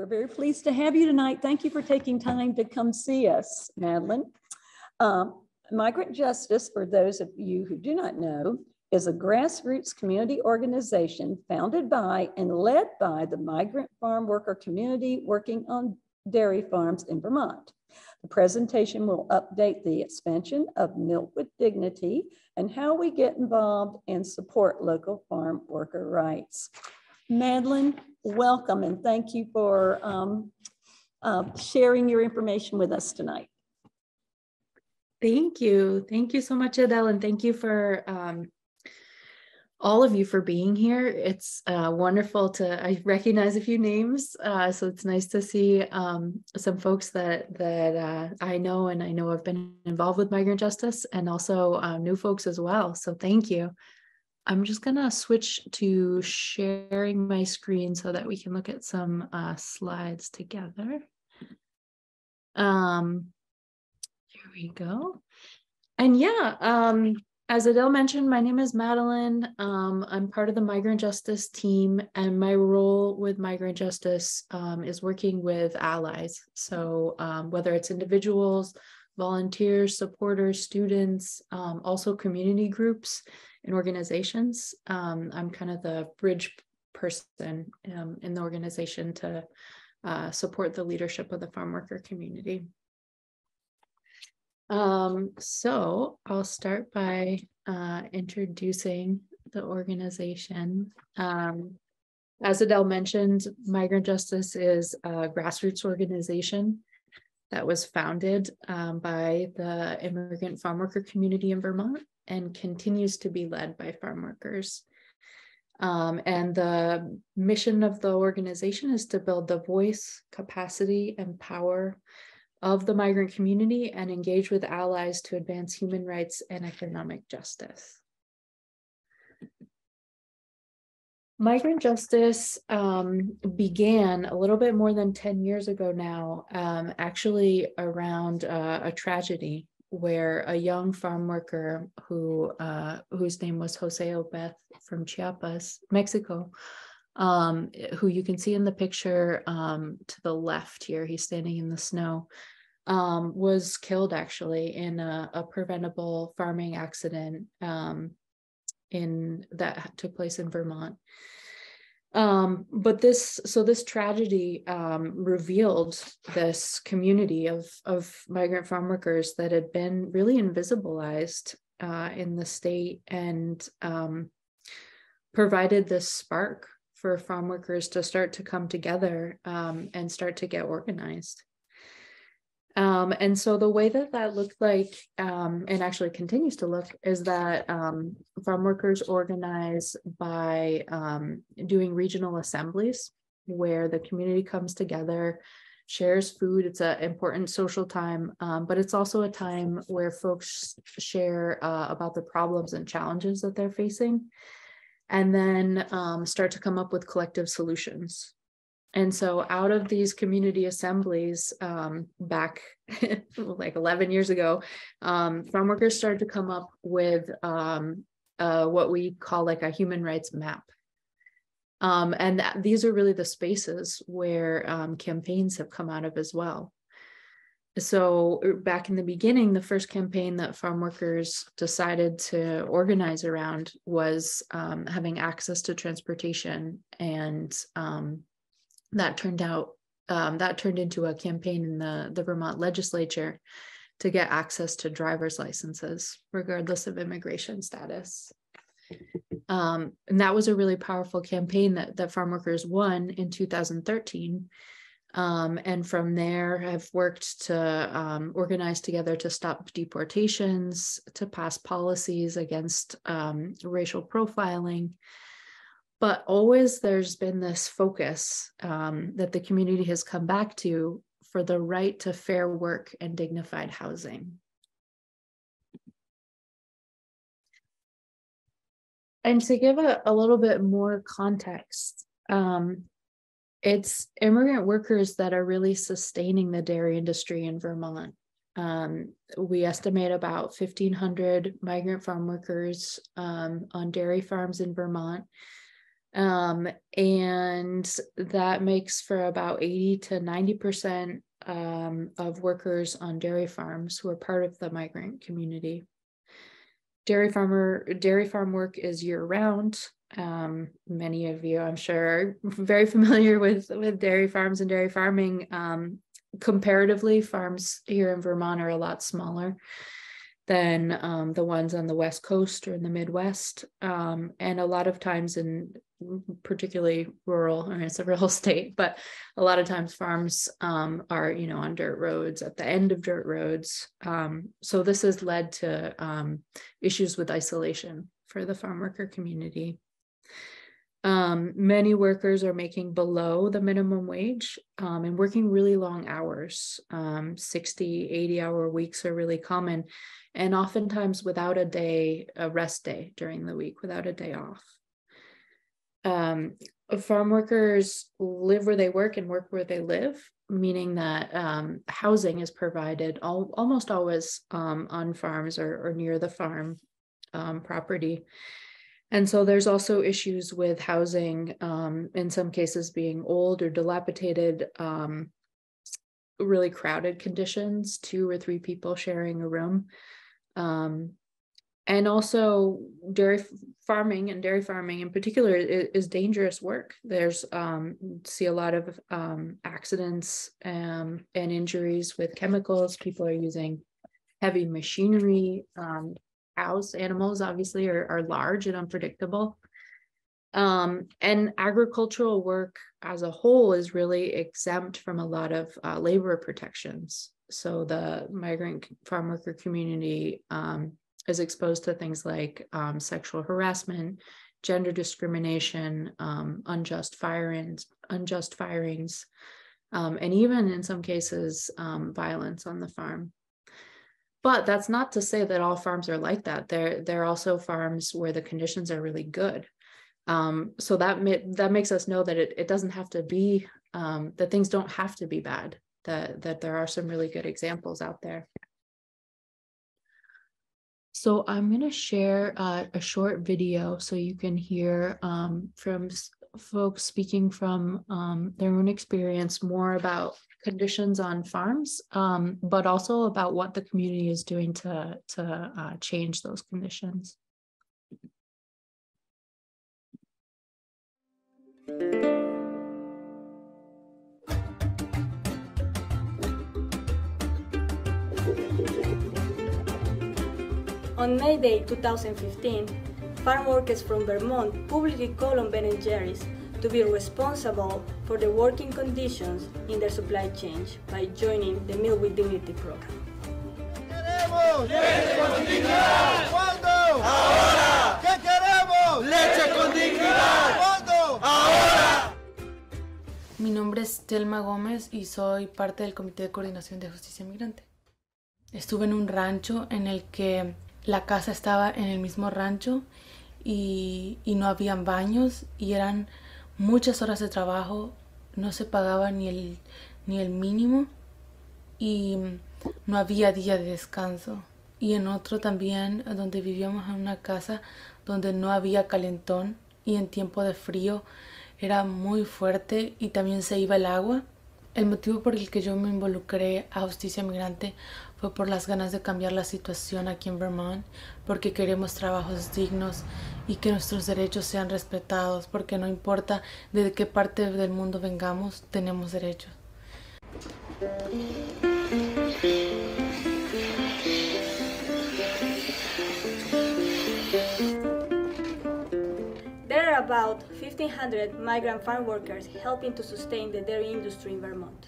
very pleased to have you tonight. Thank you for taking time to come see us, Madeline. Migrant Justice, for those of you who do not know, is a grassroots community organization founded by and led by the migrant farm worker community working on dairy farms in Vermont. The presentation will update the expansion of Milk with Dignity and how we get involved and support local farm worker rights. Madeline, welcome and thank you for sharing your information with us tonight. Thank you. Thank you so much, Adele, and thank you for all of you for being here. It's wonderful I recognize a few names, so it's nice to see some folks that I know and I know have been involved with Migrant Justice, and also new folks as well, so thank you. I'm just gonna switch to sharing my screen so that we can look at some slides together. Here we go. And yeah, as Adele mentioned, my name is Madeline. I'm part of the Migrant Justice team, and my role with Migrant Justice is working with allies. So whether it's individuals, volunteers, supporters, students, also community groups and organizations. I'm kind of the bridge person in the organization to support the leadership of the farm worker community. So I'll start by introducing the organization. As Adele mentioned, Migrant Justice is a grassroots organization that was founded by the immigrant farm worker community in Vermont and continues to be led by farm workers. And the mission of the organization is to build the voice, capacity, and power of the migrant community and engage with allies to advance human rights and economic justice. Migrant Justice began a little bit more than 10 years ago now, actually around a tragedy where a young farm worker whose name was Jose Obeth from Chiapas, Mexico, who you can see in the picture to the left here, he's standing in the snow, was killed actually in a preventable farming accident that took place in Vermont. But this tragedy revealed this community of migrant farm workers that had been really invisibilized in the state, and provided this spark for farm workers to start to come together and start to get organized. And so the way that looked like, and actually continues to look, is that farm workers organize by doing regional assemblies where the community comes together, shares food. It's an important social time, but it's also a time where folks share about the problems and challenges that they're facing, and then start to come up with collective solutions. And so out of these community assemblies, back like 11 years ago, farm workers started to come up with what we call like a human rights map. And these are really the spaces where campaigns have come out of as well. So back in the beginning, the first campaign that farm workers decided to organize around was having access to transportation, and that turned into a campaign in the Vermont legislature to get access to driver's licenses, regardless of immigration status. And that was a really powerful campaign that farm workers won in 2013. And from there have worked to organize together to stop deportations, to pass policies against racial profiling. But always there's been this focus that the community has come back to for the right to fair work and dignified housing. And to give a little bit more context, it's immigrant workers that are really sustaining the dairy industry in Vermont. We estimate about 1,500 migrant farm workers on dairy farms in Vermont. And that makes for about 80 to 90% of workers on dairy farms who are part of the migrant community. Dairy farm work is year-round. Many of you, I'm sure, are very familiar with dairy farms and dairy farming. Comparatively, farms here in Vermont are a lot smaller than the ones on the West Coast or in the Midwest. And a lot of times in particularly rural, I mean, it's a rural state, but a lot of times farms are, you know, on dirt roads, at the end of dirt roads. So this has led to issues with isolation for the farm worker community. Many workers are making below the minimum wage and working really long hours. 60, 80-hour weeks are really common, and oftentimes without a rest day during the week, without a day off. Farm workers live where they work and work where they live, meaning that housing is provided almost always on farms or near the farm property. And so there's also issues with housing, in some cases being old or dilapidated, really crowded conditions, 2 or 3 people sharing a room. And also dairy farming in particular is dangerous work. There's see a lot of accidents and injuries with chemicals. People are using heavy machinery. Cows, animals obviously are large and unpredictable. And agricultural work as a whole is really exempt from a lot of labor protections. So the migrant farm worker community is exposed to things like sexual harassment, gender discrimination, unjust firings, and even in some cases, violence on the farm. But that's not to say that all farms are like that. There are also farms where the conditions are really good. So that makes us know that it doesn't have to be, that things don't have to be bad, that there are some really good examples out there. So I'm going to share a short video so you can hear from folks speaking from their own experience more about conditions on farms, but also about what the community is doing to change those conditions. On May Day 2015, farm workers from Vermont publicly called on Ben & Jerry's to be responsible for the working conditions in their supply chain by joining the Meal with Dignity program. ¡Queremos leche con dignidad! ¿Cuándo? ¡Ahora! ¿Qué queremos? ¡Leche con dignidad! ¿Cuándo? ¡Ahora! Mi nombre es Telma Gómez y soy parte del Comité de Coordinación de Justicia Migrante. Estuve en un rancho en el que la casa estaba en el mismo rancho y no habían baños y eran muchas horas de trabajo, no se pagaba ni el mínimo y no había día de descanso. Y en otro también donde vivíamos en una casa donde no había calentón y en tiempo de frío era muy fuerte y también se iba el agua. El motivo por el que yo me involucré a Justicia Migrante fue por las ganas de cambiar la situación aquí en Vermont, porque queremos trabajos dignos y que nuestros derechos sean respetados, porque no importa de qué parte del mundo vengamos, tenemos derechos. There are about 1,500 migrant farm workers helping to sustain the dairy industry in Vermont.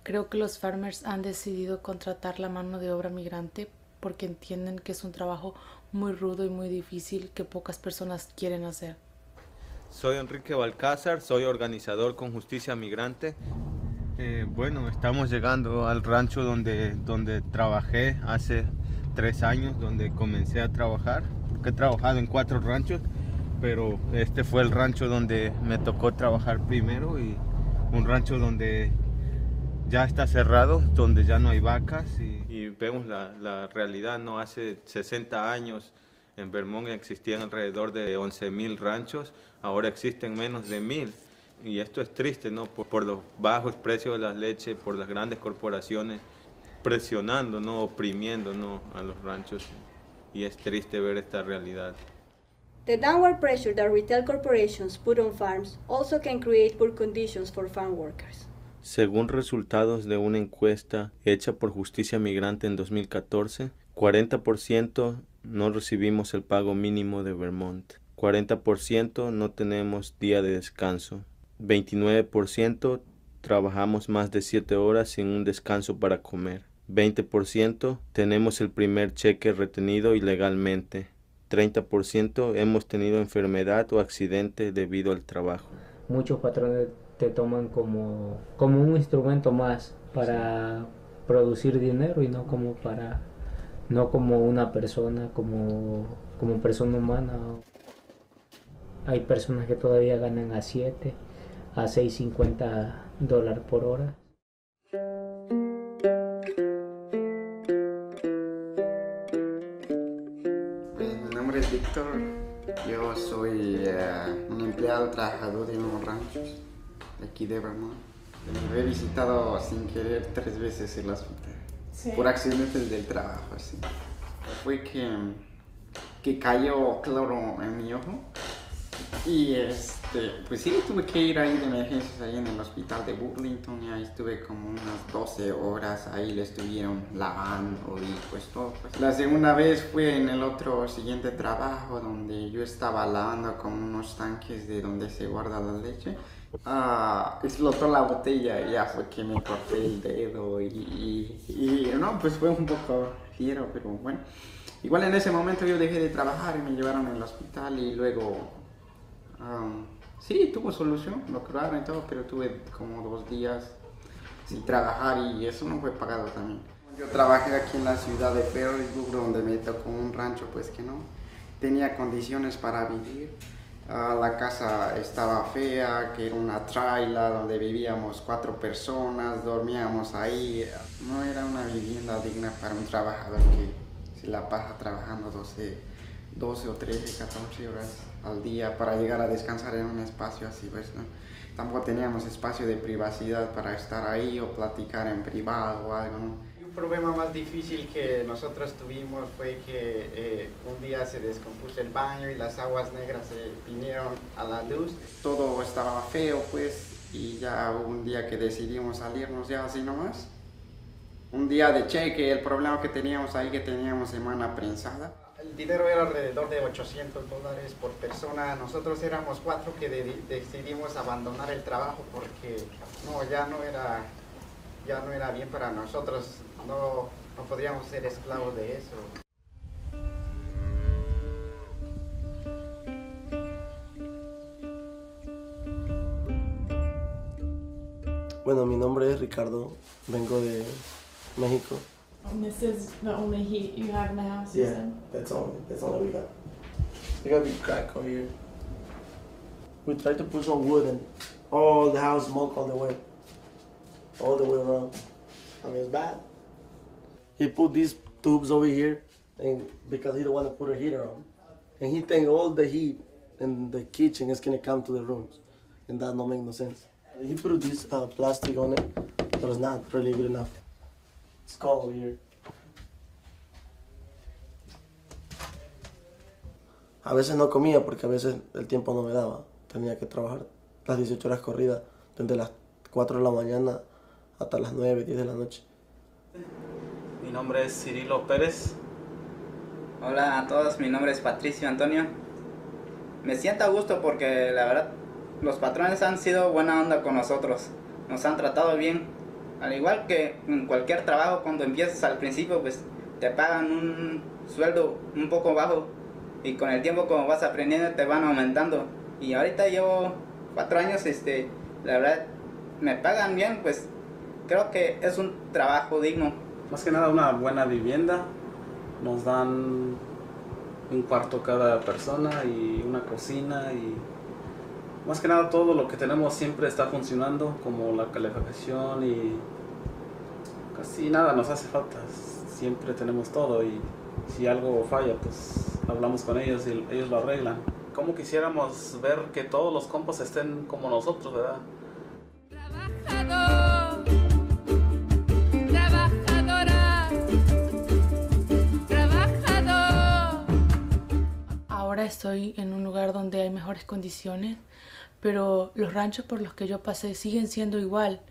Creo que los farmers han decidido contratar la mano de obra migrante porque entienden que es un trabajo muy rudo y muy difícil que pocas personas quieren hacer. Soy Enrique Balcázar, soy organizador con Justicia Migrante. Bueno, estamos llegando al rancho donde trabajé hace 3 años, donde comencé a trabajar. Porque he trabajado en 4 ranchos, pero este fue el rancho donde me tocó trabajar primero, y un rancho donde ya está cerrado, donde ya no hay vacas, y vemos la realidad, ¿no? Hace 60 años En Vermont existían alrededor de 11.000 ranchos, ahora existen menos de 1.000. Y esto es triste, ¿no? Por los bajos precios de la leche, por las grandes corporaciones presionando, ¿no? Oprimiendo, ¿no? A los ranchos. Y es triste ver esta realidad. The downward pressure that retail corporations put on farms also can create poor conditions for farm workers. Según resultados de una encuesta hecha por Justicia Migrante en 2014, 40% no recibimos el pago mínimo de Vermont, 40% no tenemos día de descanso, 29% trabajamos más de 7 horas sin un descanso para comer, 20% tenemos el primer cheque retenido ilegalmente, 30% hemos tenido enfermedad o accidente debido al trabajo. Muchos patrones te toman como un instrumento más para producir dinero y no como una persona, como persona humana. Hay personas que todavía ganan a 7, a $6.50 por hora. Mi nombre es Víctor, yo soy un empleado trabajador de unos ranchos de aquí de Vermont. He visitado sin querer 3 veces el hospital, ¿sí? Por accidentes del trabajo, sí. Fue que cayó cloro en mi ojo y pues sí, tuve que ir ahí de emergencias ahí en el hospital de Burlington y ahí estuve como unas 12 horas, ahí le estuvieron lavando y pues todo. Pues. La segunda vez fue en el otro siguiente trabajo donde yo estaba lavando con unos tanques de donde se guarda la leche. Explotó la botella y ya fue que me corté el dedo y no, pues fue un poco fiero, pero bueno. Igual en ese momento yo dejé de trabajar y me llevaron al hospital y luego, sí, tuvo solución, lo curaron y todo, pero tuve como 2 días sin trabajar y eso no fue pagado también. Yo trabajé aquí en la ciudad de Perrysburg, donde me tocó un rancho pues que no tenía condiciones para vivir. La casa estaba fea, que era una traila donde vivíamos 4 personas, dormíamos ahí. No era una vivienda digna para un trabajador que se la pasa trabajando 12 o 13, 14 horas al día para llegar a descansar en un espacio así, pues, ¿no? Tampoco teníamos espacio de privacidad para estar ahí o platicar en privado o algo, ¿no? Un problema más difícil que nosotros tuvimos fue que un día se descompuso el baño y las aguas negras se vinieron a la luz. Todo estaba feo, pues, y ya hubo un día que decidimos salirnos ya así nomás. Un día de cheque, el problema que teníamos ahí, que teníamos semana prensada. El dinero era alrededor de $800 por persona. Nosotros éramos 4 que decidimos abandonar el trabajo porque no, ya no era bien para nosotros. No podríamos ser esclavos de eso. Bueno, mi nombre es Ricardo, vengo de México. And this is the only heat you have in the house, you said? That's all we got. We got a big crack over here. We tried to put some wood and all the house smoke all the way around. I mean, it's bad. He put these tubes over here and because he don't want to put a heater on. And he think all the heat in the kitchen is going to come to the rooms. And that don't make no sense. He put this plastic on it, but it's not really good enough. It's cold over here. A veces no comía porque a veces el tiempo no me daba. Tenía que trabajar las 18 horas corridas, desde las 4 de la mañana hasta las 9, 10 de la noche. Mi nombre es Cirilo Pérez. Hola a todos, mi nombre es Patricio Antonio. Me siento a gusto porque la verdad los patrones han sido buena onda con nosotros. Nos han tratado bien. Al igual que en cualquier trabajo, cuando empiezas al principio, pues te pagan un sueldo un poco bajo. Y con el tiempo, como vas aprendiendo, te van aumentando. Y ahorita llevo 4 años, la verdad, me pagan bien, pues creo que es un trabajo digno. Más que nada una buena vivienda. Nos dan un cuarto cada persona y una cocina y más que nada todo lo que tenemos siempre está funcionando, como la calefacción y casi nada nos hace falta. Siempre tenemos todo y si algo falla, pues hablamos con ellos y ellos lo arreglan. Como quisiéramos ver que todos los compas estén como nosotros, ¿verdad? Trabajador, trabajadora, trabajador. Ahora estoy en un lugar donde hay mejores condiciones, pero los ranchos por los que yo pasé siguen siendo igual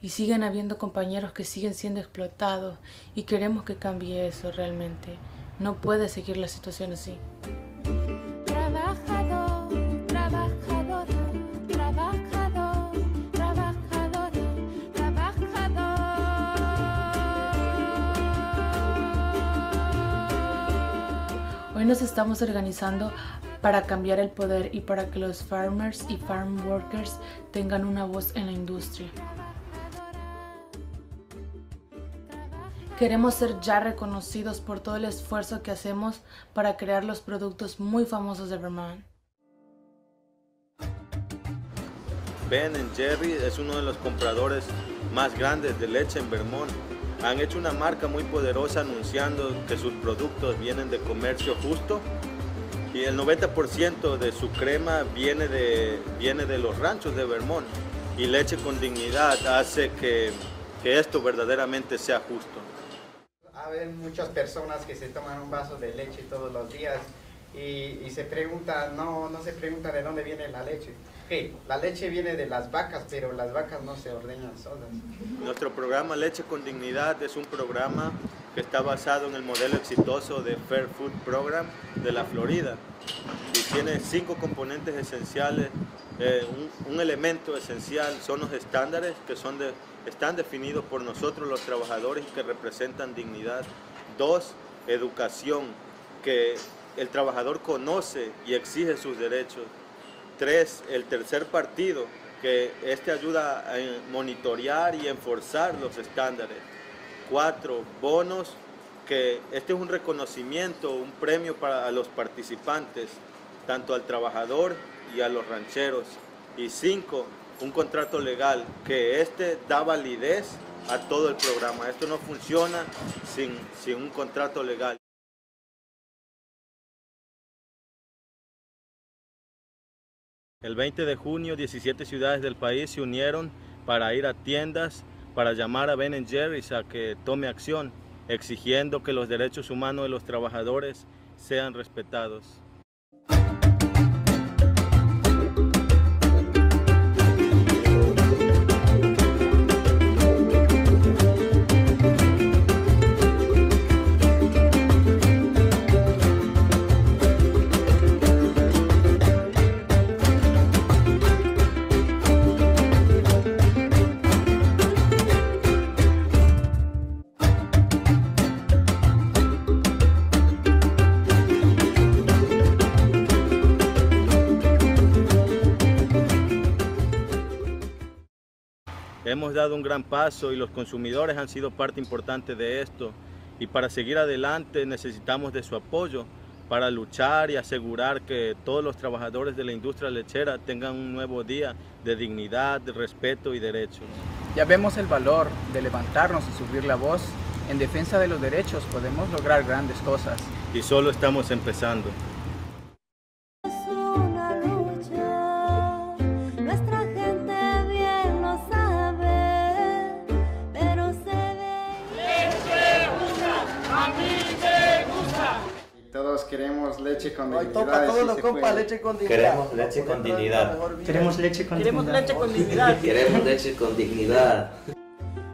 y siguen habiendo compañeros que siguen siendo explotados y queremos que cambie eso realmente. No puede seguir la situación así. Trabajador, trabajadora, trabajador, trabajadora, trabajador. Hoy nos estamos organizando para cambiar el poder y para que los farmers y farm workers tengan una voz en la industria. Queremos ser ya reconocidos por todo el esfuerzo que hacemos para crear los productos muy famosos de Vermont. Ben Jerry's es uno de los compradores más grandes de leche en Vermont. Han hecho una marca muy poderosa anunciando que sus productos vienen de comercio justo y el 90% de su crema viene de los ranchos de Vermont. Y Leche con Dignidad hace que esto verdaderamente sea justo. Hay muchas personas que se toman un vaso de leche todos los días y se preguntan, no se preguntan de dónde viene la leche. Okay, la leche viene de las vacas, pero las vacas no se ordeñan solas. Nuestro programa Leche con Dignidad es un programa que está basado en el modelo exitoso de Fair Food Program de la Florida y tiene 5 componentes esenciales. Un elemento esencial son los estándares que están definidos por nosotros los trabajadores y que representan dignidad. 2, educación, que el trabajador conoce y exige sus derechos. 3, el tercer partido, que ayuda a monitorear y enforzar los estándares. 4, bonos, que este es un reconocimiento, un premio para los participantes, tanto al trabajador y a los rancheros. Y 5, un contrato legal, que da validez a todo el programa. Esto no funciona sin un contrato legal. El 20 de junio, 17 ciudades del país se unieron para ir a tiendas, para llamar a Ben Jerry's a que tome acción, exigiendo que los derechos humanos de los trabajadores sean respetados. Hemos dado un gran paso y los consumidores han sido parte importante de esto. Y para seguir adelante necesitamos de su apoyo para luchar y asegurar que todos los trabajadores de la industria lechera tengan un nuevo día de dignidad, de respeto y derechos. Ya vemos el valor de levantarnos y subir la voz. En defensa de los derechos podemos lograr grandes cosas. Y solo estamos empezando. Todos queremos leche con dignidad. Todos los compas, leche con dignidad. Queremos leche con dignidad. Queremos leche con Queremos dignidad. leche con dignidad. Queremos leche con dignidad.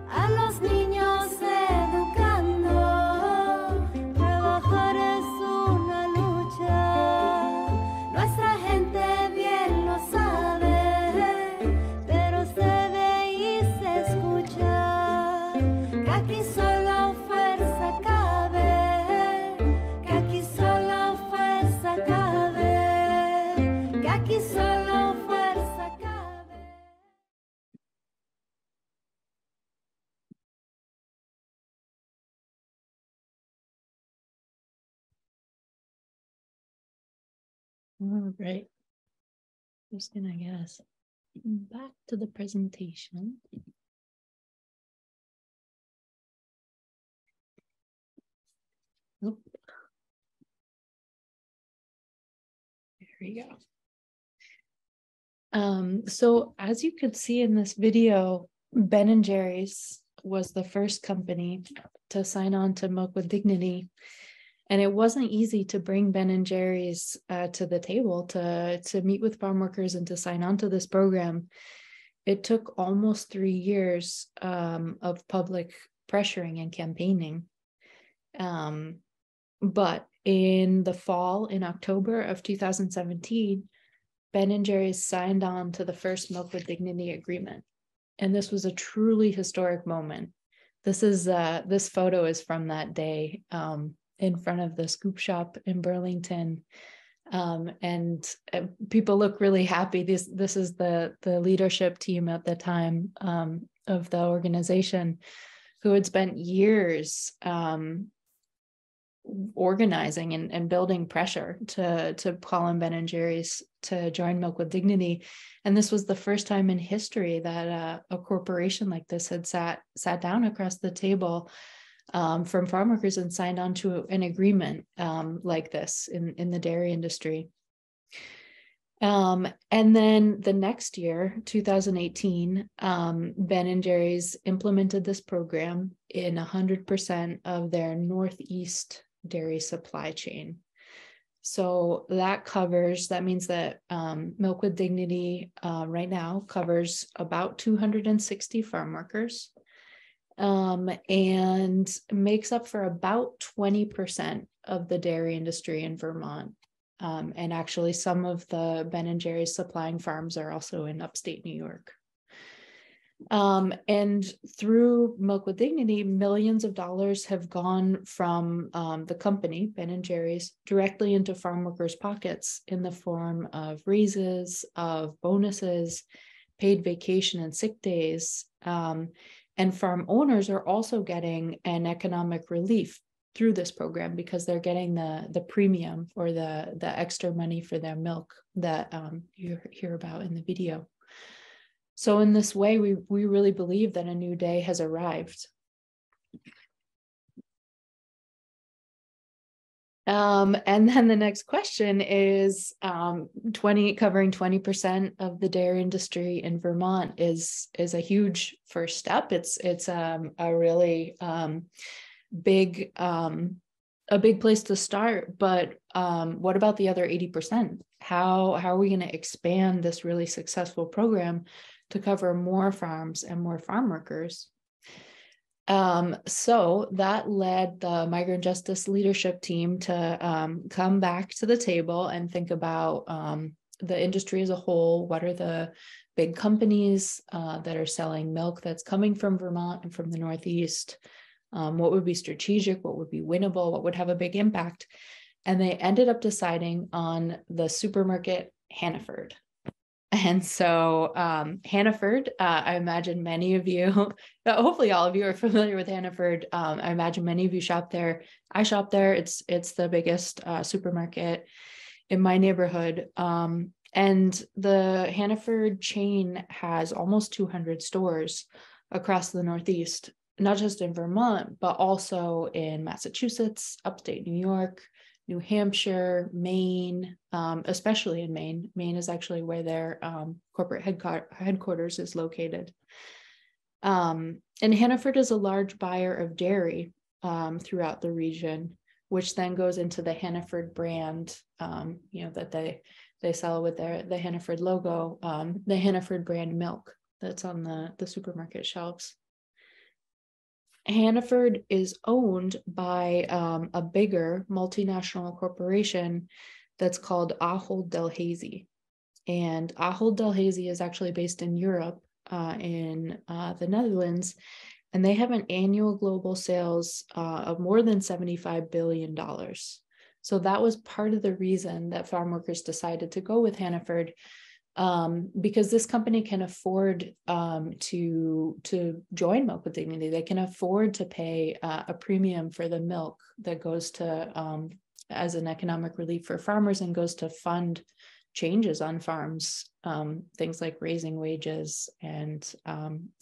A los niños educando, trabajar es una lucha. Nuestra gente bien lo sabe, pero se ve y se escucha que aquí solo fuerza cabe, que aquí solo fuerza cabe, que aquí solo fuerza cabe. All right. Just gonna get us back to the presentation. Oop. you go. So as you could see in this video, Ben & Jerry's was the first company to sign on to Milk with Dignity. And it wasn't easy to bring Ben & Jerry's to the table to meet with farm workers and to sign on to this program. It took almost 3 years of public pressuring and campaigning. But in the fall, in October of 2017, Ben & Jerry's signed on to the first Milk with Dignity agreement. And this was a truly historic moment. This photo is from that day in front of the scoop shop in Burlington. And people look really happy. This is the leadership team at the time of the organization, who had spent years organizing and building pressure to call on Ben & Jerry's to join Milk with Dignity. And this was the first time in history that a corporation like this had sat down across the table from farm workers and signed on to an agreement like this in the dairy industry. And then the next year, 2018, Ben & Jerry's implemented this program in 100% of their Northeast dairy supply chain. So that means that Milk with Dignity right now covers about 260 farm workers and makes up for about 20% of the dairy industry in Vermont. And actually some of the Ben & Jerry's supplying farms are also in upstate New York. And through Milk with Dignity, millions of dollars have gone from the company, Ben & Jerry's, directly into farm workers' pockets in the form of raises, of bonuses, paid vacation and sick days. And farm owners are also getting an economic relief through this program because they're getting the premium or the extra money for their milk that you hear about in the video. So in this way, we really believe that a new day has arrived. And then the next question is covering 20% of the dairy industry in Vermont is a huge first step. It's a really big place to start. But what about the other 80%? How are we going to expand this really successful program to cover more farms and more farm workers? So that led the Migrant Justice leadership team to come back to the table and think about the industry as a whole. What are the big companies that are selling milk that's coming from Vermont and from the Northeast? What would be strategic? What would be winnable? What would have a big impact? And they ended up deciding on the supermarket Hannaford. And so Hannaford, I imagine many of you, hopefully all of you are familiar with Hannaford. I imagine many of you shop there. I shop there. It's the biggest supermarket in my neighborhood. And the Hannaford chain has almost 200 stores across the Northeast, not just in Vermont, but also in Massachusetts, upstate New York, New Hampshire, Maine, especially in Maine. Maine is actually where their corporate headquarters is located. And Hannaford is a large buyer of dairy throughout the region, which then goes into the Hannaford brand, that they sell with the Hannaford logo, the Hannaford brand milk that's on the supermarket shelves. Hannaford is owned by a bigger multinational corporation that's called Ahold Delhaize. And Ahold Delhaize is actually based in Europe, in the Netherlands, and they have an annual global sales of more than $75 billion. So that was part of the reason that farm workers decided to go with Hannaford, because this company can afford to join Milk with Dignity. They can afford to pay a premium for the milk that goes to as an economic relief for farmers and goes to fund changes on farms, things like raising wages and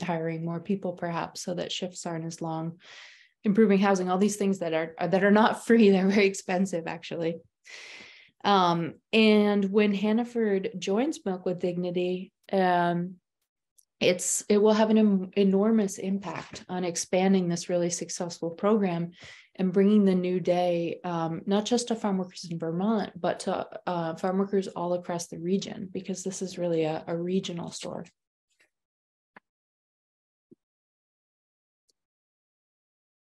hiring more people, perhaps, so that shifts aren't as long, improving housing, all these things that are not free. They're very expensive, actually. And when Hannaford joins Milk with Dignity, it will have an enormous impact on expanding this really successful program and bringing the new day, not just to farm workers in Vermont, but to farm workers all across the region, because this is really a regional store.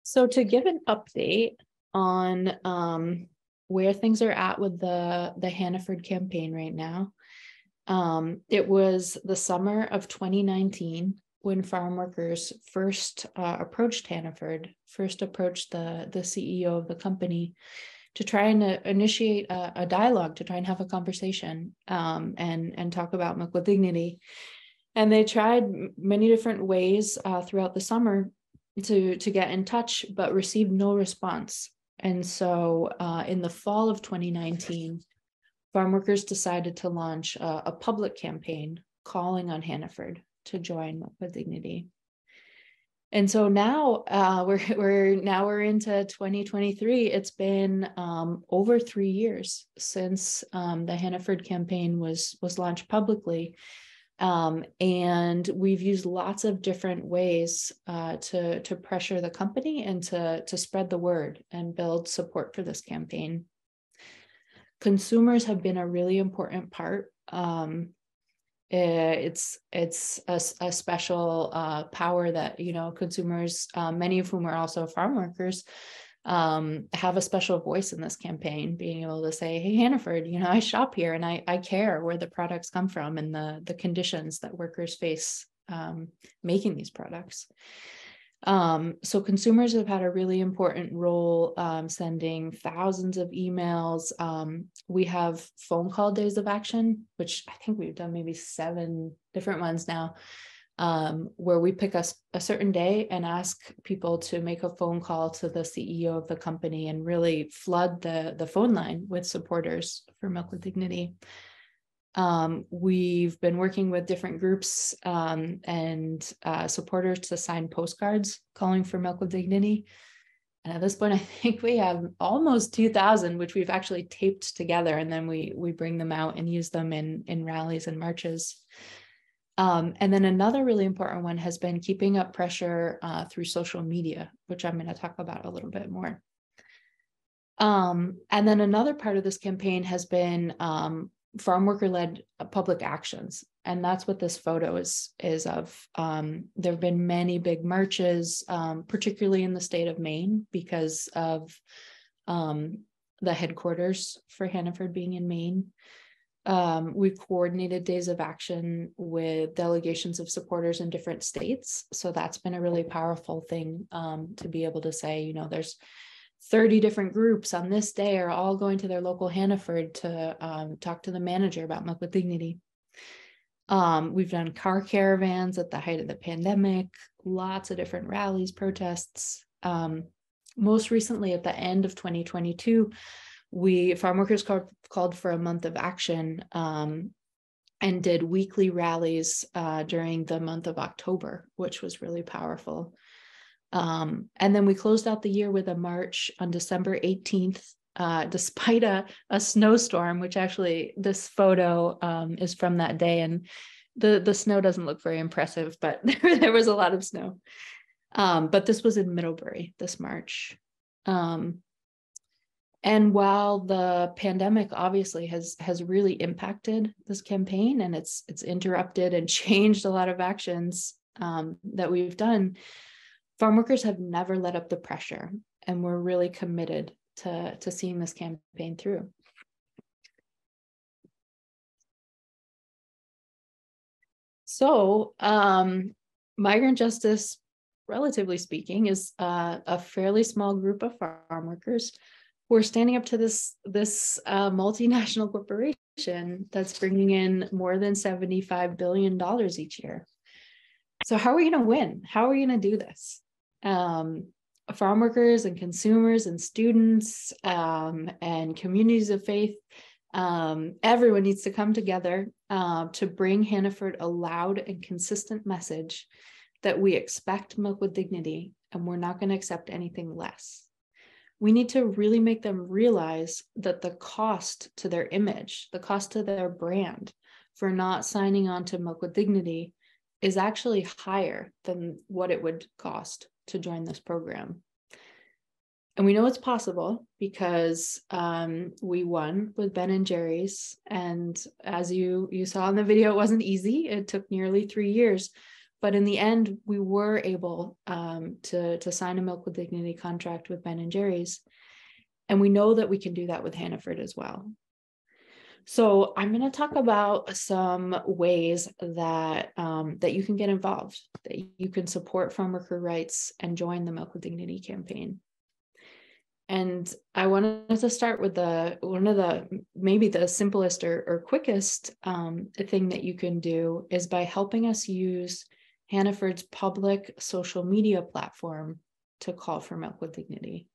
So to give an update on where things are at with the Hannaford campaign right now, it was the summer of 2019 when farm workers first approached Hannaford, first approached the CEO of the company to try and initiate a dialogue, to try and have a conversation and talk about Milk with Dignity. And they tried many different ways throughout the summer to get in touch, but received no response. And so in the fall of 2019, farm workers decided to launch a public campaign calling on Hannaford to join Milk with Dignity. And so now we're into 2023. It's been over 3 years since the Hannaford campaign was launched publicly. And we've used lots of different ways to pressure the company and to spread the word and build support for this campaign. Consumers have been a really important part. It's a special power that, consumers, many of whom are also farm workers, have a special voice in this campaign, being able to say, hey, Hannaford, I shop here and I care where the products come from and the conditions that workers face making these products. So consumers have had a really important role, sending thousands of emails. We have phone call days of action, which I think we've done maybe 7 different ones now, where we pick a certain day and ask people to make a phone call to the CEO of the company and really flood the phone line with supporters for Milk with Dignity. We've been working with different groups and supporters to sign postcards calling for Milk with Dignity. And at this point, I think we have almost 2,000, which we've actually taped together, and then we bring them out and use them in rallies and marches. And then another really important one has been keeping up pressure through social media, which I'm going to talk about a little bit more. And then another part of this campaign has been farm worker-led public actions. And that's what this photo is of. There have been many big marches, particularly in the state of Maine, because of the headquarters for Hannaford being in Maine. We've coordinated days of action with delegations of supporters in different states. So that's been a really powerful thing to be able to say, there's 30 different groups on this day are all going to their local Hannaford to talk to the manager about Milk with Dignity. We've done car caravans at the height of the pandemic, lots of different rallies, protests. Most recently at the end of 2022, farm workers called for a month of action and did weekly rallies during the month of October, which was really powerful. And then we closed out the year with a march on December 18th, despite a snowstorm, which actually this photo is from that day. And the snow doesn't look very impressive, but there was a lot of snow. But this was in Middlebury, this march. And while the pandemic obviously has really impacted this campaign, and it's interrupted and changed a lot of actions that we've done, farm workers have never let up the pressure, and we're really committed to seeing this campaign through. So Migrant Justice, relatively speaking, is a fairly small group of farm workers who are standing up to this multinational corporation that's bringing in more than $75 billion each year. So how are we going to win? How are we going to do this? Farm workers and consumers and students and communities of faith, everyone needs to come together to bring Hannaford a loud and consistent message that we expect Milk with Dignity and we're not going to accept anything less. we need to really make them realize that the cost to their image, the cost to their brand for not signing on to Milk with Dignity is actually higher than what it would cost to join this program. And we know it's possible because we won with Ben & Jerry's. And as you saw in the video, it wasn't easy. It took nearly 3 years. But in the end, we were able to sign a Milk with Dignity contract with Ben & Jerry's. And we know that we can do that with Hannaford as well. So I'm going to talk about some ways that that you can get involved, that you can support farm worker rights and join the Milk with Dignity campaign. And I wanted to start with one of the maybe the simplest or quickest thing that you can do is by helping us use Hannaford's public social media platform to call for Milk with Dignity.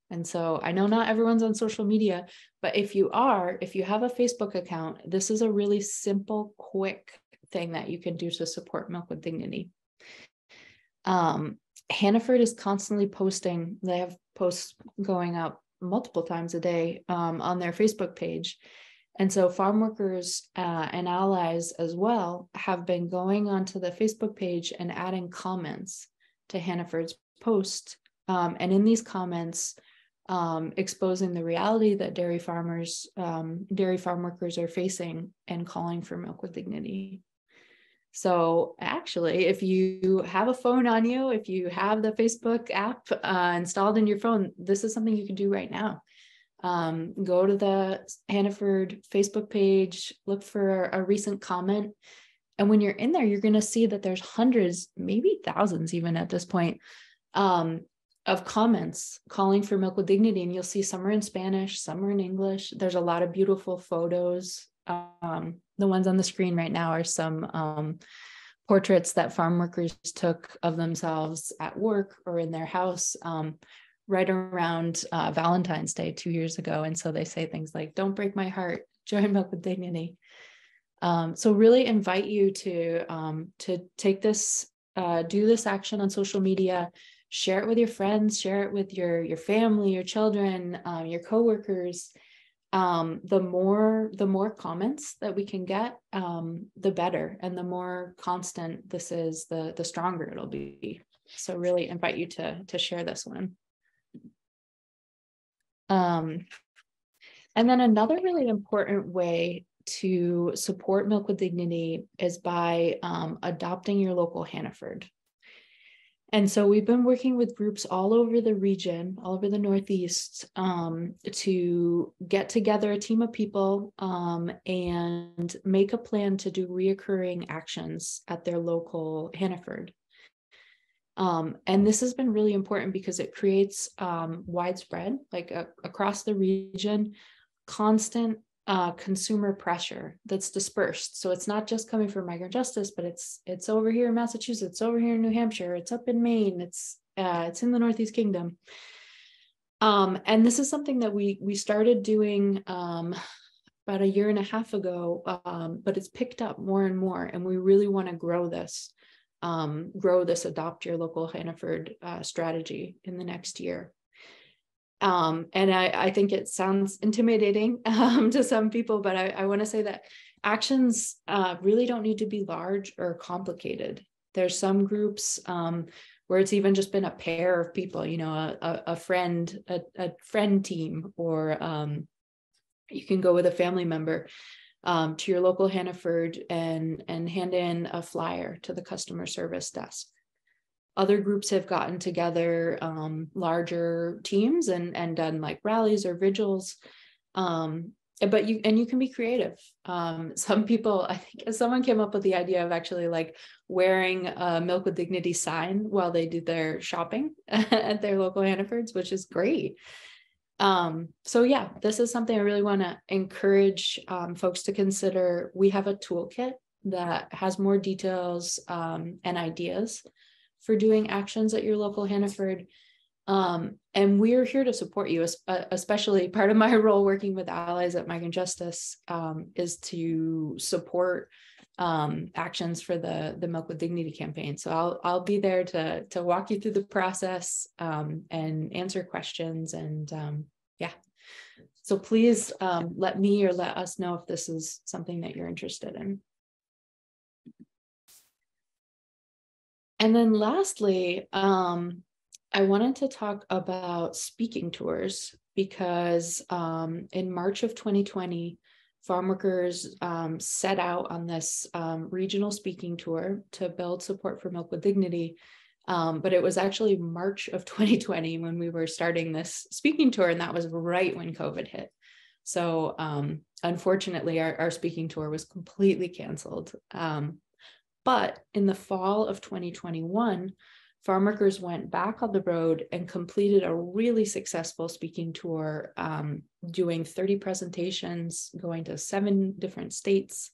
And so I know not everyone's on social media, but if you have a Facebook account, this is a really simple, quick thing that you can do to support Milk with Dignity. Hannaford is constantly posting. They have posts going up multiple times a day on their Facebook page. And so farm workers and allies as well have been going onto the Facebook page and adding comments to Hannaford's post. And in these comments, exposing the reality that dairy farm workers are facing and calling for Milk with Dignity. So actually, if you have a phone on you, if you have the Facebook app installed in your phone, this is something you can do right now. Go to the Hannaford Facebook page, look for a recent comment. And when you're in there, you're going to see that there's hundreds, maybe thousands even at this point, of comments calling for Milk with Dignity. And you'll see some are in Spanish, some are in English. There's a lot of beautiful photos. The ones on the screen right now are some portraits that farm workers took of themselves at work or in their house right around Valentine's Day 2 years ago. And so they say things like, "Don't break my heart, join Milk with Dignity." So really invite you to take this, do this action on social media, share it with your friends, share it with your family, your children, your coworkers. The more comments that we can get, the better, and the more constant this is, the stronger it'll be. So really invite you to share this one. And then another really important way to support Milk with Dignity is by adopting your local Hannaford. And so we've been working with groups all over the region, all over the Northeast, to get together a team of people and make a plan to do reoccurring actions at their local Hannaford. And this has been really important because it creates widespread, like across the region, constant consumer pressure that's dispersed. So it's not just coming from Migrant Justice, but it's over here in Massachusetts, it's over here in New Hampshire, it's up in Maine, it's in the Northeast Kingdom. And this is something that we started doing about 1.5 years ago, but it's picked up more and more, and we really want to grow this Adopt Your Local Hannaford strategy in the next year. And I think it sounds intimidating to some people, but I want to say that actions really don't need to be large or complicated. There's some groups where it's even just been a pair of people, a friend team, or you can go with a family member to your local Hannaford and hand in a flyer to the customer service desk. Other groups have gotten together, larger teams, and done like rallies or vigils. But you can be creative. Some people, I think someone came up with the idea of actually like wearing a Milk with Dignity sign while they do their shopping at their local Hannafords, which is great. So yeah, this is something I really want to encourage folks to consider. We have a toolkit that has more details and ideas for doing actions at your local Hannaford. And we're here to support you, especially part of my role working with allies at Migrant Justice is to support actions for the Milk with Dignity campaign. So I'll be there to walk you through the process and answer questions, and yeah. So please let me or let us know if this is something that you're interested in. And then lastly, I wanted to talk about speaking tours, because in March of 2020, farm workers set out on this regional speaking tour to build support for Milk with Dignity. But it was actually March of 2020 when we were starting this speaking tour, and that was right when COVID hit. So unfortunately, our speaking tour was completely canceled. But in the fall of 2021, farm workers went back on the road and completed a really successful speaking tour, doing 30 presentations, going to 7 different states,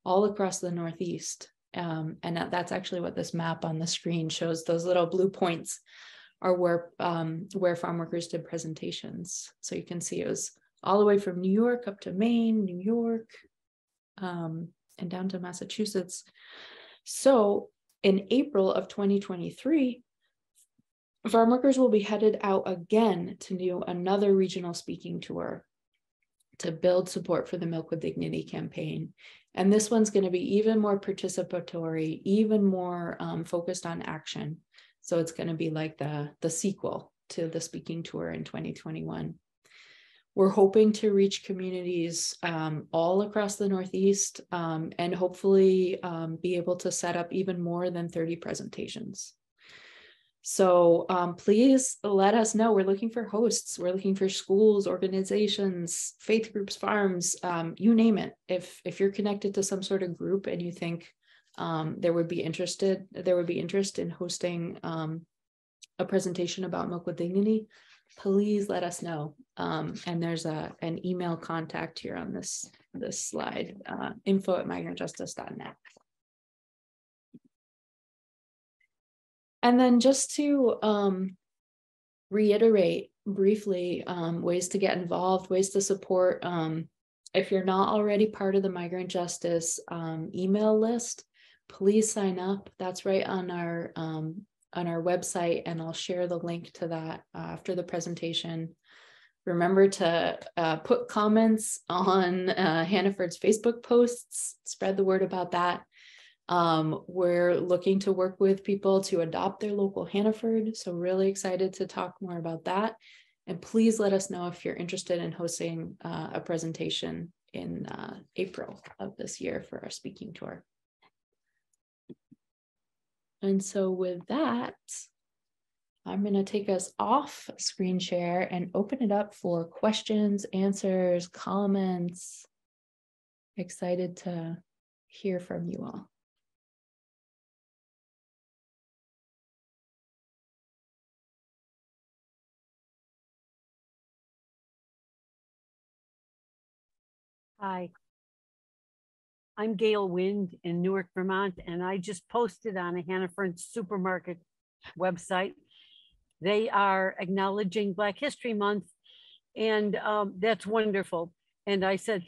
all across the Northeast. And that's actually what this map on the screen shows. Those little blue points are where farm workers did presentations. So you can see it was all the way from New York up to Maine, New York, and down to Massachusetts. So in April of 2023, farm workers will be headed out again to do another regional speaking tour to build support for the Milk with Dignity campaign. And this one's going to be even more participatory, even more focused on action. So it's going to be like the sequel to the speaking tour in 2021. We're hoping to reach communities all across the Northeast, and hopefully be able to set up even more than 30 presentations. So please let us know. We're looking for hosts. We're looking for schools, organizations, faith groups, farms, you name it. If you're connected to some sort of group and you think there would be interest in hosting a presentation about Milk with Dignity, please let us know. And there's an email contact here on this slide, info@migrantjustice.net. And then just to reiterate briefly, ways to get involved, ways to support. If you're not already part of the Migrant Justice email list, please sign up. That's right on our website, and I'll share the link to that after the presentation. Remember to put comments on Hannaford's Facebook posts, spread the word about that. We're looking to work with people to adopt their local Hannaford, so really excited to talk more about that. And please let us know if you're interested in hosting a presentation in April of this year for our speaking tour. And so with that, I'm going to take us off screen share and open it up for questions, answers, comments. Excited to hear from you all. Hi, I'm Gail Wind in Newark, Vermont, and I just posted on a Hannaford supermarket website. They are acknowledging Black History Month, and that's wonderful. And I said,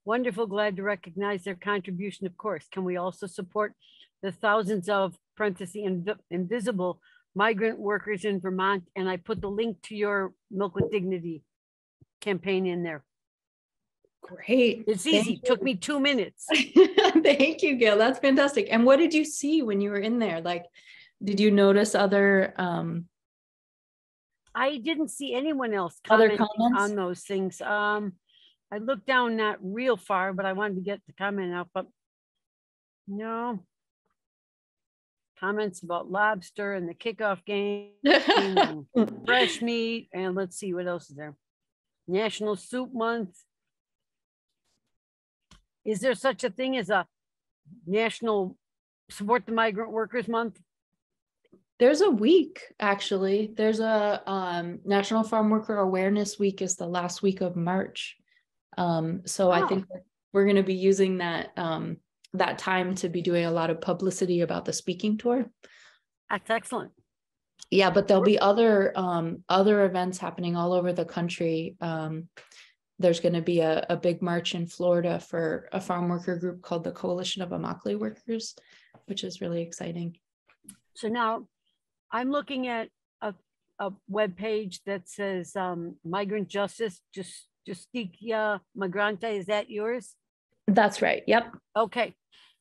wonderful, glad to recognize their contribution, of course. Can we also support the thousands of invisible migrant workers in Vermont? And I put the link to your Milk with Dignity campaign in there. Great. It's easy. Took me 2 minutes. Thank you, Gail. That's fantastic. And what did you see when you were in there? Like, did you notice other I didn't see anyone else comments on those things. I looked down not real far, but I wanted to get the comment out, but no. Comments about lobster and the kickoff game and fresh meat, and let's see what else is there. National Soup Month. Is there such a thing as a National Support the Migrant Workers Month? There's a week, actually. There's a National Farm Worker Awareness Week is the last week of March. I think we're going to be using that that time to be doing a lot of publicity about the speaking tour. That's excellent. Yeah, but there'll be other events happening all over the country. there's going to be a big march in Florida for a farm worker group called the Coalition of Immokalee Workers, which is really exciting. So now I'm looking at a web page that says Migrant Justice, Justicia Migrante. Is that yours? That's right. Yep. Okay.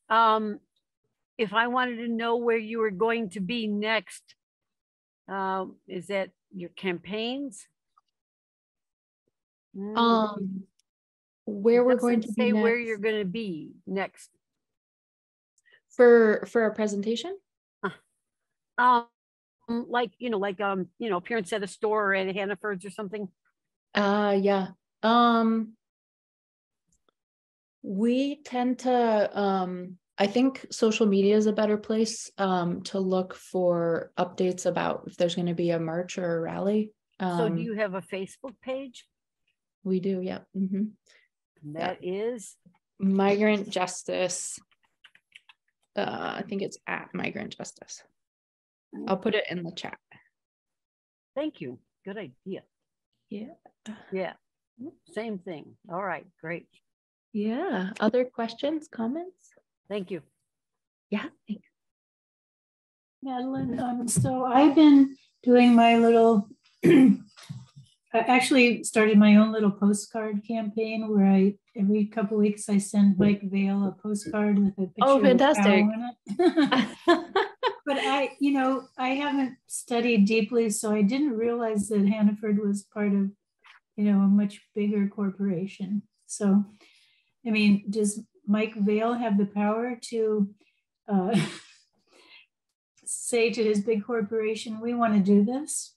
If I wanted to know where you were going to be next, is that your campaigns? Where we're going to be say next. Where you're going to be next for a presentation. Like appearance at a store or at Hannaford's or something. Yeah. We tend to I think social media is a better place to look for updates about if there's going to be a march or a rally. So do you have a Facebook page? We do, yeah. That is Migrant Justice. I think it's at Migrant Justice. I'll put it in the chat. Thank you. Good idea. Yeah. Yeah. Same thing. All right. Great. Yeah. Other questions, comments? Thank you. Yeah. Thanks. Madeline, so I've been doing my little, I actually started my own little postcard campaign where every couple of weeks I send Mike Vail a postcard with a picture of a cow in it. But I haven't studied deeply, so I didn't realize that Hannaford was part of, a much bigger corporation. So, I mean, does Mike Vail have the power to say to his big corporation, we want to do this?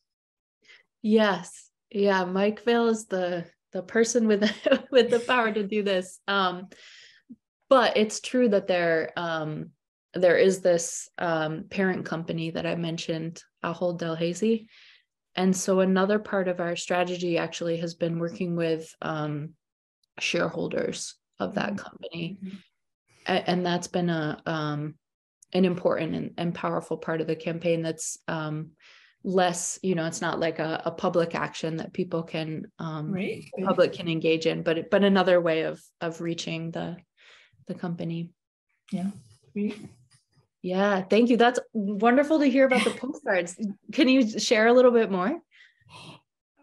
Yes. Yeah. Mike Vail is the person with with the power to do this. But it's true that there is this parent company that I mentioned, Ahold Delhaize. And so another part of our strategy actually has been working with shareholders of that company. And that's been an important and powerful part of the campaign that's less, it's not like a public action that people can, public can engage in, but another way of reaching the company. Yeah, great. Yeah, thank you. That's wonderful to hear about the postcards. Can you share a little bit more?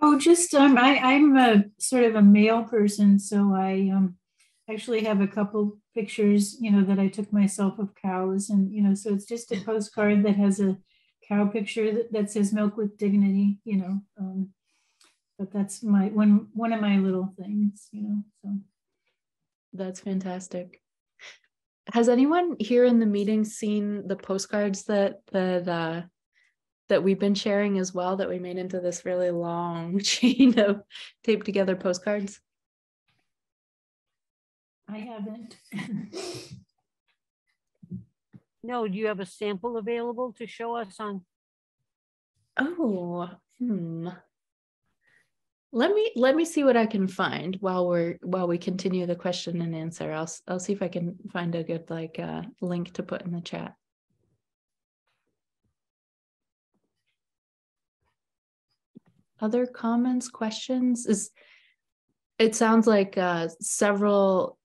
Oh, just I'm a sort of a mail person, so I actually have a couple pictures, that I took myself of cows, and so it's just a postcard that has a cow picture that says "Milk with Dignity," but that's one of my little things, So that's fantastic. Has anyone here in the meeting seen the postcards that we've been sharing as well, that we made into this really long chain of taped together postcards? I haven't. No, do you have a sample available to show us on? Oh, Let me see what I can find while we continue the question and answer. I'll see if I can find a good link to put in the chat. Other comments, questions? It sounds like several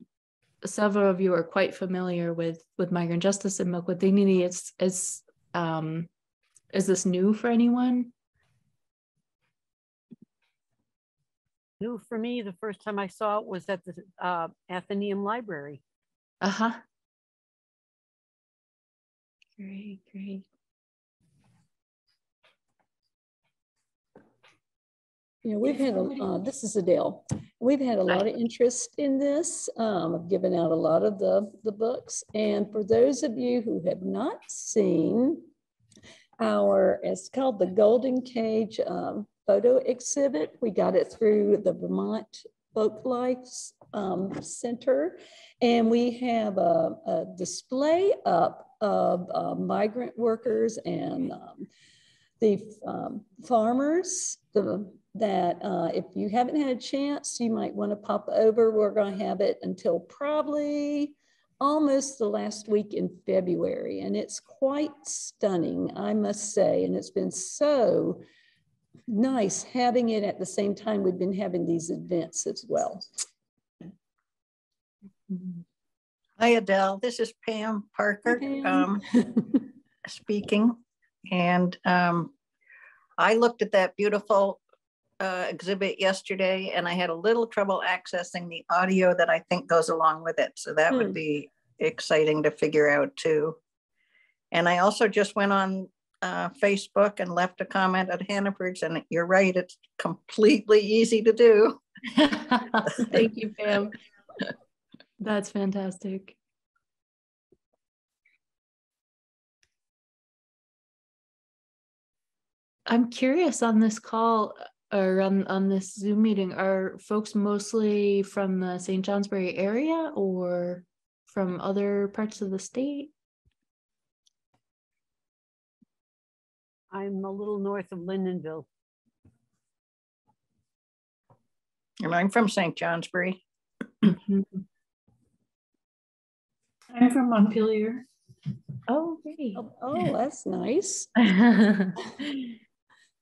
of you are quite familiar with Migrant Justice and Milk with Dignity. Is this new for anyone? New for me. The first time I saw it was at the Athenaeum Library. Great. We've had this is Adele. We've had a lot of interest in this. I've given out a lot of the books, and for those of you who have not seen it's called the Golden Cage photo exhibit. We got it through the Vermont Folklife Center, and we have a display up of migrant workers and the farmers that if you haven't had a chance, you might want to pop over. We're going to have it until probably almost the last week in February, and it's quite stunning, I must say, and it's been so nice having it at the same time we've been having these events as well. Hi, Adele. This is Pam Parker speaking. And I looked at that beautiful exhibit yesterday, and I had a little trouble accessing the audio that I think goes along with it. So that would be exciting to figure out too. And I also just went on Facebook and left a comment at Hannaford's, and you're right, it's completely easy to do. Thank you, Pam. That's fantastic. I'm curious on this call or on this Zoom meeting, are folks mostly from the St. Johnsbury area or from other parts of the state? I'm a little north of Lyndonville. And I'm from St. Johnsbury. I'm from Montpelier. Oh, great. Oh, that's nice.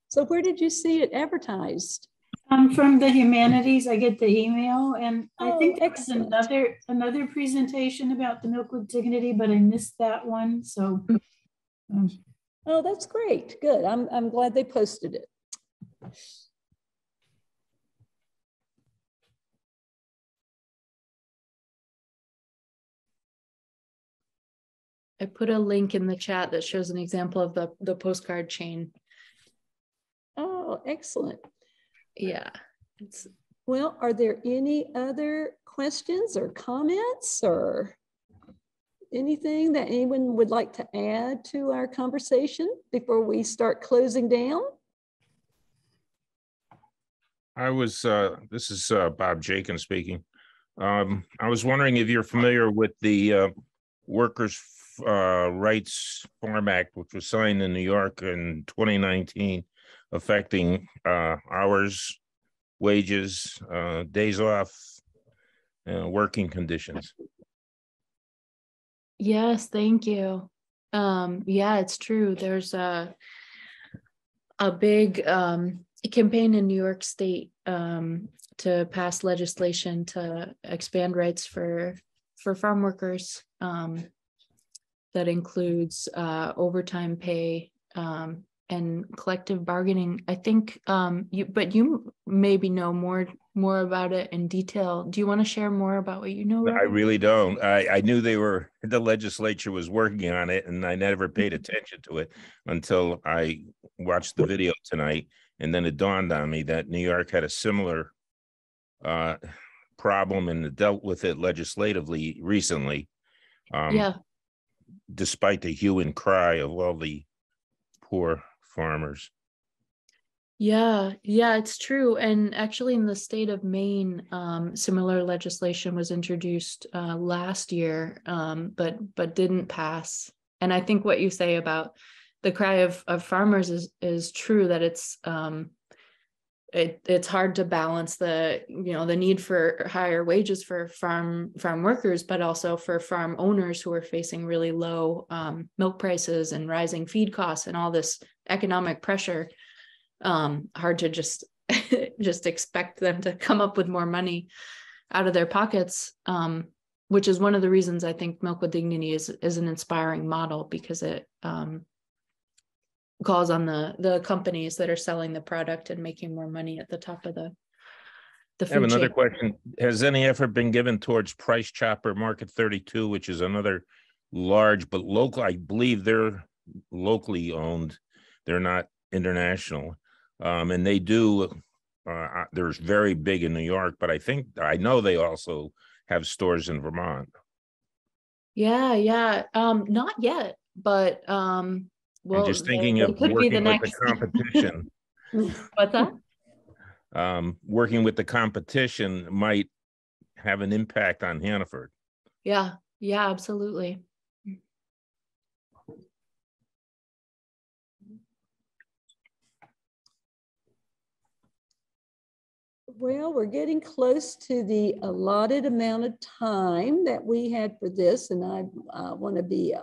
So where did you see it advertised? From the humanities. I get the email, and I think there was excellent. another presentation about the Milk with Dignity, but I missed that one. So oh, that's great. Good. I'm glad they posted it. I put a link in the chat that shows an example of the postcard chain. Oh, excellent. Yeah. Well, are there any other questions or comments or anything that anyone would like to add to our conversation before we start closing down? This is Bob Jakin speaking. I was wondering if you're familiar with the Workers' Rights Farm Act, which was signed in New York in 2019, affecting hours, wages, days off, working conditions. Yes, thank you. Yeah, it's true. There's a big campaign in New York State to pass legislation to expand rights for farm workers. That includes overtime pay and collective bargaining. I think you maybe know more about it in detail. Do you want to share more about what you know? I really don't. I knew the legislature was working on it, and I never paid attention to it until I watched the video tonight. And then it dawned on me that New York had a similar problem and dealt with it legislatively recently. Yeah. Despite the hue and cry of all the poor farmers. Yeah, it's true. And actually in the state of Maine, similar legislation was introduced last year, but didn't pass. And I think what you say about the cry of farmers is true, that it's hard to balance the need for higher wages for farm workers, but also for farm owners who are facing really low milk prices and rising feed costs and all this economic pressure. Hard to just expect them to come up with more money out of their pockets, which is one of the reasons I think Milk with Dignity is an inspiring model, because it calls on the companies that are selling the product and making more money at the top of the food chain. I have another question. Has any effort been given towards Price Chopper Market 32, which is another large but local? I believe they're locally owned. They're not international. And they do, they're very big in New York, but I know they also have stores in Vermont. Yeah. Not yet, but well, I'm just thinking of working with the competition. What's that? Working with the competition might have an impact on Hannaford. Yeah, absolutely. Well, we're getting close to the allotted amount of time that we had for this, and I want to be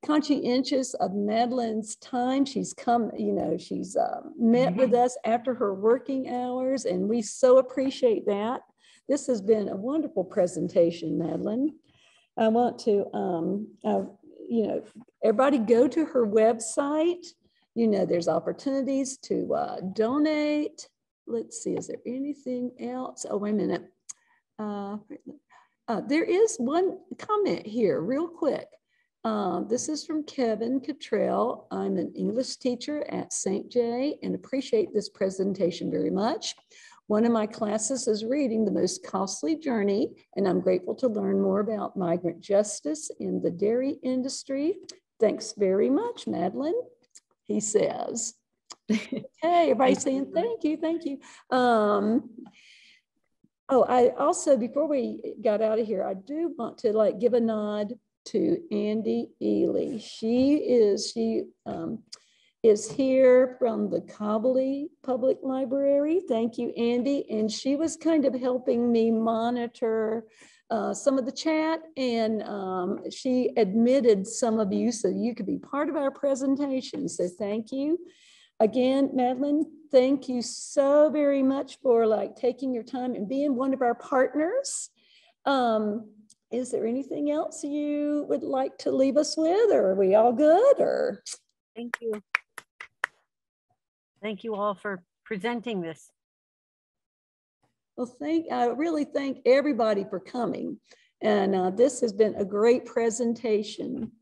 conscientious of Madeline's time. She's come, you know, she's met with us after her working hours, and we so appreciate that. This has been a wonderful presentation, Madeline. I want to, you know, everybody go to her website. You know, there's opportunities to donate. Let's see, is there anything else? Oh, wait a minute. There is one comment here real quick. This is from Kevin Cottrell. I'm an English teacher at St. J and appreciate this presentation very much. One of my classes is reading The Most Costly Journey, and I'm grateful to learn more about migrant justice in the dairy industry. Thanks very much, Madeline, he says. Okay, everybody's saying thank you, thank you. Oh, I also, before we got out of here, I do want to give a nod to Andy Ely. She is here from the Cobley Public Library. Thank you, Andy. And she was kind of helping me monitor some of the chat, and she admitted some of you so you could be part of our presentation. So thank you. Again, Madeline, thank you so very much for taking your time and being one of our partners. Is there anything else you would like to leave us with, or are we all good? Or thank you. Thank you all for presenting this. Well, I really thank everybody for coming. And this has been a great presentation.